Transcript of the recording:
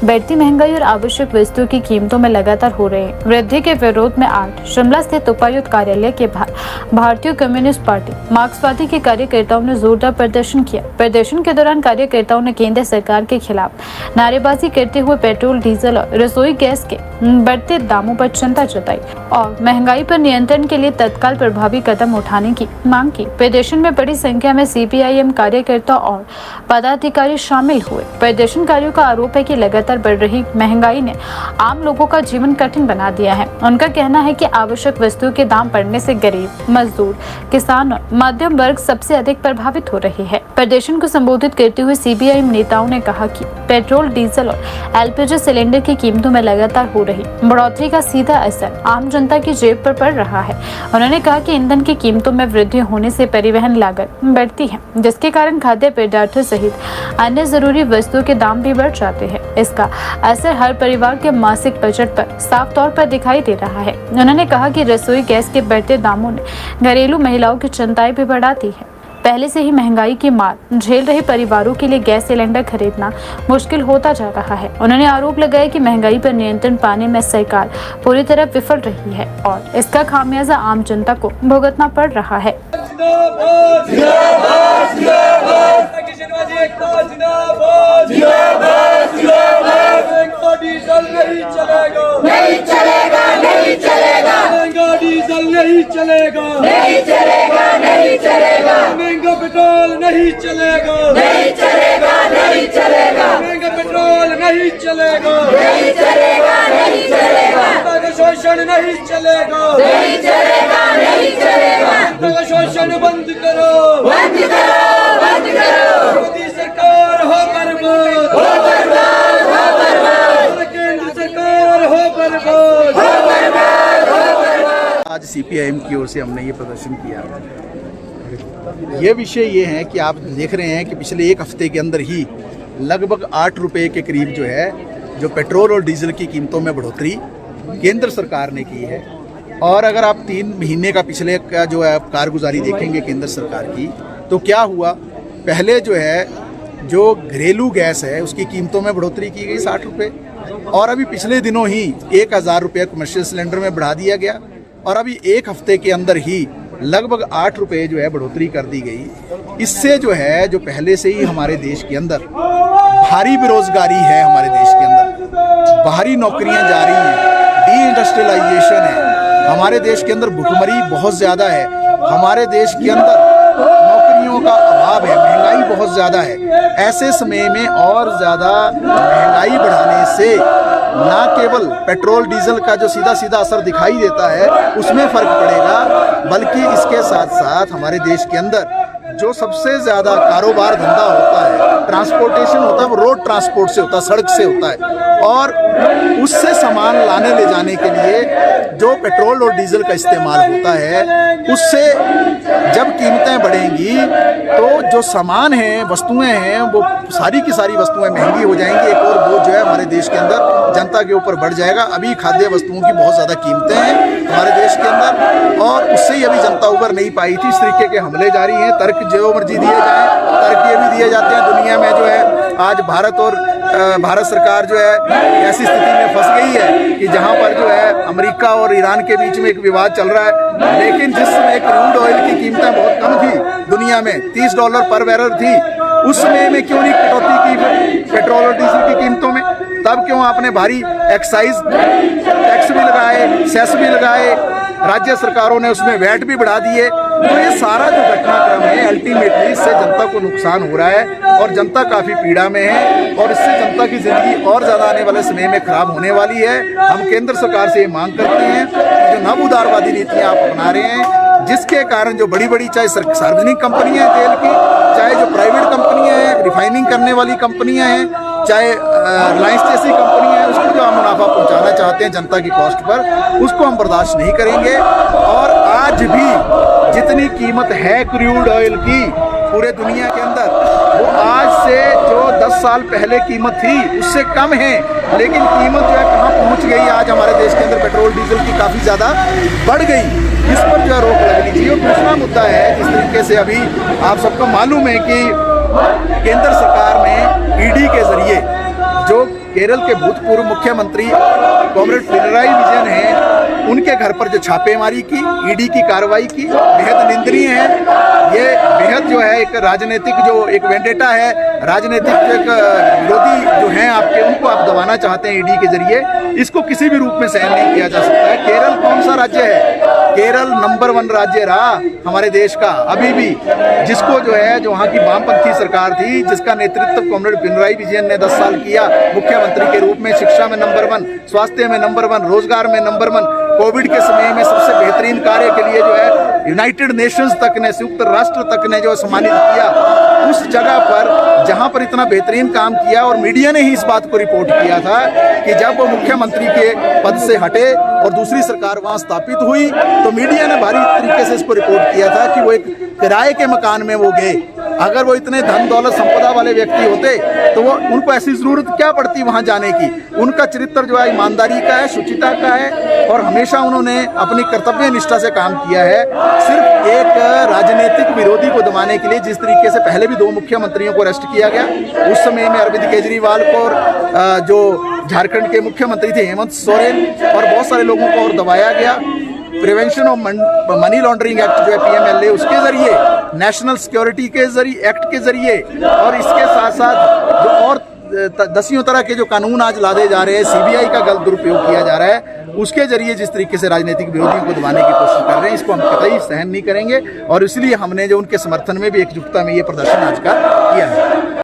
बढ़ती महंगाई और आवश्यक वस्तुओं की कीमतों में लगातार हो रहे वृद्धि के विरोध में आज शिमला स्थित उपायुक्त कार्यालय के भारतीय कम्युनिस्ट पार्टी मार्क्सवादी के कार्यकर्ताओं ने जोरदार प्रदर्शन किया। प्रदर्शन के दौरान कार्यकर्ताओं ने केंद्र सरकार के खिलाफ नारेबाजी करते हुए पेट्रोल, डीजल और रसोई गैस के बढ़ते दामों पर चिंता जताई और महंगाई पर नियंत्रण के लिए तत्काल प्रभावी कदम उठाने की मांग की। प्रदर्शन में बड़ी संख्या में CPIM कार्यकर्ता और पदाधिकारी शामिल हुए। प्रदर्शनकारियों का आरोप है कि लगातार बढ़ रही महंगाई ने आम लोगों का जीवन कठिन बना दिया है। उनका कहना है कि आवश्यक वस्तुओं के दाम बढ़ने से गरीब, मजदूर, किसान और मध्यम वर्ग सबसे अधिक प्रभावित हो रहे हैं। प्रदर्शन को संबोधित करते हुए CPIM नेताओं ने कहा कि पेट्रोल, डीजल और LPG सिलेंडर की कीमतों में लगातार हो रही बढ़ोतरी का सीधा असर आम जनता की जेब पर पड़ रहा है। उन्होंने कहा कि ईंधन की कीमतों में वृद्धि होने से परिवहन लागत बढ़ती है, जिसके कारण खाद्य पदार्थों सहित अन्य जरूरी वस्तुओं के दाम भी बढ़ जाते हैं। इसका असर हर परिवार के मासिक बजट पर साफ तौर पर दिखाई दे रहा है। उन्होंने कहा कि रसोई गैस के बढ़ते दामों ने घरेलू महिलाओं की चिंताएं भी बढ़ा दी है। पहले से ही महंगाई की मार झेल रहे परिवारों के लिए गैस सिलेंडर खरीदना मुश्किल होता जा रहा है। उन्होंने आरोप लगाया कि महंगाई पर नियंत्रण पाने में सरकार पूरी तरह विफल रही है और इसका खामियाजा आम जनता को भुगतना पड़ रहा है। महंगा पेट्रोल नहीं चलेगा, नहीं चलेगा, नहीं चलेगा। महंगा पेट्रोल नहीं चलेगा, नहीं चलेगा, नहीं चलेगा। जनता का शोषण नहीं चलेगा, नहीं चलेगा, नहीं चलेगा। जनता का शोषण बंद करो, बंद करो, बंद करो। मोदी सरकार हो बर्बाद, हो बर्बाद, हो बर्बाद। केंद्र सरकार हो बर्बाद, हो बर्बाद, हो बर्बाद। आज CPIM की ओर से हमने ये प्रदर्शन किया। ये विषय ये है कि आप देख रहे हैं कि पिछले एक हफ्ते के अंदर ही लगभग 8 रुपये के करीब जो पेट्रोल और डीजल की कीमतों में बढ़ोतरी केंद्र सरकार ने की है। और अगर आप 3 महीने का पिछले का कारगुजारी देखेंगे केंद्र सरकार की, तो क्या हुआ। पहले जो घरेलू गैस है उसकी कीमतों में बढ़ोतरी की गई 60 रुपये, और अभी पिछले दिनों ही 1000 रुपये कमर्शियल सिलेंडर में बढ़ा दिया गया, और अभी एक हफ्ते के अंदर ही लगभग 8 रुपये बढ़ोतरी कर दी गई। इससे जो पहले से ही हमारे देश के अंदर भारी बेरोजगारी है, हमारे देश के अंदर बाहरी नौकरियां जा रही हैं, डी इंडस्ट्रियलाइजेशन है, हमारे देश के अंदर भुखमरी बहुत ज़्यादा है, हमारे देश के अंदर नौकरियों का अभाव है, महंगाई बहुत ज़्यादा है। ऐसे समय में और ज़्यादा महंगाई बढ़ाने से ना केवल पेट्रोल डीजल का जो सीधा सीधा असर दिखाई देता है उसमें फ़र्क पड़ेगा, बल्कि इसके साथ साथ हमारे देश के अंदर जो सबसे ज़्यादा कारोबार धंधा होता है, ट्रांसपोर्टेशन होता है, वो रोड ट्रांसपोर्ट से होता है, सड़क से होता है, और उससे सामान लाने ले जाने के लिए जो पेट्रोल और डीजल का इस्तेमाल होता है, उससे जब कीमतें बढ़ेंगी तो जो सामान हैं, वस्तुएं हैं, वो सारी की सारी वस्तुएं महंगी हो जाएंगी। एक और बोझ हमारे देश के अंदर जनता के ऊपर बढ़ जाएगा। अभी खाद्य वस्तुओं की बहुत ज़्यादा कीमतें हैं हमारे देश के अंदर, और उससे ही अभी जनता उबर नहीं पाई थी। इस तरीके के हमले जारी हैं, तर्क जो मर्जी दिए जाए, तर्क ये भी दिए जाते हैं। दुनिया में आज भारत सरकार ऐसी स्थिति में फंस गई है कि जहां पर अमेरिका और ईरान के बीच में एक विवाद चल रहा है, लेकिन जिस समय क्रूड ऑयल की कीमतें बहुत कम थी, दुनिया में $30 पर बैरल थी, उस समय में क्यों नहीं कटौती की पेट्रोल और डीजल की कीमतों में? तब क्यों आपने भारी एक्साइज टैक्स भी लगाए, सेस भी लगाए, राज्य सरकारों ने उसमें वैट भी बढ़ा दिए? तो ये सारा जो घटनाक्रम है, अल्टीमेटली इससे जनता को नुकसान हो रहा है और जनता काफ़ी पीड़ा में है, और इससे जनता की ज़िंदगी और ज़्यादा आने वाले समय में खराब होने वाली है। हम केंद्र सरकार से ये मांग करते हैं कि जो नव उदारवादी नीतियाँ आप अपना रहे हैं, जिसके कारण जो बड़ी बड़ी चाहे सार्वजनिक कंपनियां हैं तेल की, चाहे जो प्राइवेट कंपनियां हैं, रिफाइनिंग करने वाली कंपनियां हैं, चाहे रिलायंस जैसी कंपनियां हैं, उसको जो हम मुनाफा पहुंचाना चाहते हैं जनता की कॉस्ट पर, उसको हम बर्दाश्त नहीं करेंगे। और आज भी जितनी कीमत है क्रूड ऑयल की पूरे दुनिया के अंदर, वो आज से जो 10 साल पहले कीमत थी उससे कम है, लेकिन कीमत कहाँ पहुँच गई आज हमारे देश के अंदर पेट्रोल डीजल की काफ़ी ज़्यादा बढ़ गई। इस पर रोक लगनी चाहिए। और दूसरा मुद्दा है, जिस तरीके से अभी आप सबको मालूम है कि केंद्र सरकार ने ईडी के जरिए जो केरल के भूतपूर्व मुख्यमंत्री कॉमरेड पिनराई विजयन हैं, उनके घर पर जो छापेमारी की, ईडी की कार्रवाई की, बेहद निंदनीय है। ये बेहद जो है एक राजनीतिक जो एक वेंडेटा है, राजनीतिक जो एक विरोधी जो हैं आपके, उनको आप दबाना चाहते हैं ईडी के जरिए, इसको किसी भी रूप में सहन नहीं किया जा सकता है। केरल कौन सा राज्य है? केरल नंबर 1 राज्य रहा हमारे देश का अभी भी, जिसको जो है जो वहाँ की वामपंथी सरकार थी, जिसका नेतृत्व कॉमरेड पिनराई विजयन ने 10 साल किया मुख्यमंत्री के रूप में। शिक्षा में नंबर 1, स्वास्थ्य में नंबर 1, रोजगार में नंबर 1, कोविड के समय में सबसे बेहतरीन कार्य के लिए जो है यूनाइटेड नेशंस तक ने, संयुक्त राष्ट्र तक ने जो सम्मानित किया। उस जगह पर जहां पर इतना बेहतरीन काम किया, और मीडिया ने ही इस बात को रिपोर्ट किया था कि जब वो मुख्यमंत्री के पद से हटे और दूसरी सरकार वहां स्थापित हुई, तो मीडिया ने भारी तरीके से इसको रिपोर्ट किया था कि वो एक किराए के मकान में वो गए। अगर वो इतने धन दौलत संपदा वाले व्यक्ति होते तो वो उनको ऐसी जरूरत क्या पड़ती वहां जाने की। उनका चरित्र जो है ईमानदारी का है, शुचिता का है, और हमेशा उन्होंने अपनी कर्तव्य निष्ठा से काम किया है। सिर्फ एक राजनीतिक विरोधी को दबाने के लिए, जिस तरीके से पहले भी 2 मुख्यमंत्रियों को अरेस्ट किया गया, उस समय में अरविंद केजरीवाल को और जो झारखंड के मुख्यमंत्री थे हेमंत सोरेन, और बहुत सारे लोगों को और दबाया गया। Prevention of money laundering act जो है PMLA, उसके जरिए, नेशनल सिक्योरिटी के जरिए एक्ट के जरिए, और इसके साथ साथ जो और दसियों तरह के जो कानून आज लादे जा रहे हैं, CBI का गलत दुरुपयोग किया जा रहा है, उसके जरिए जिस तरीके से राजनीतिक विरोधियों को दबाने की कोशिश कर रहे हैं, इसको हम कतई सहन नहीं करेंगे। और इसलिए हमने जो उनके समर्थन में भी एकजुटता में ये प्रदर्शन आज का किया है।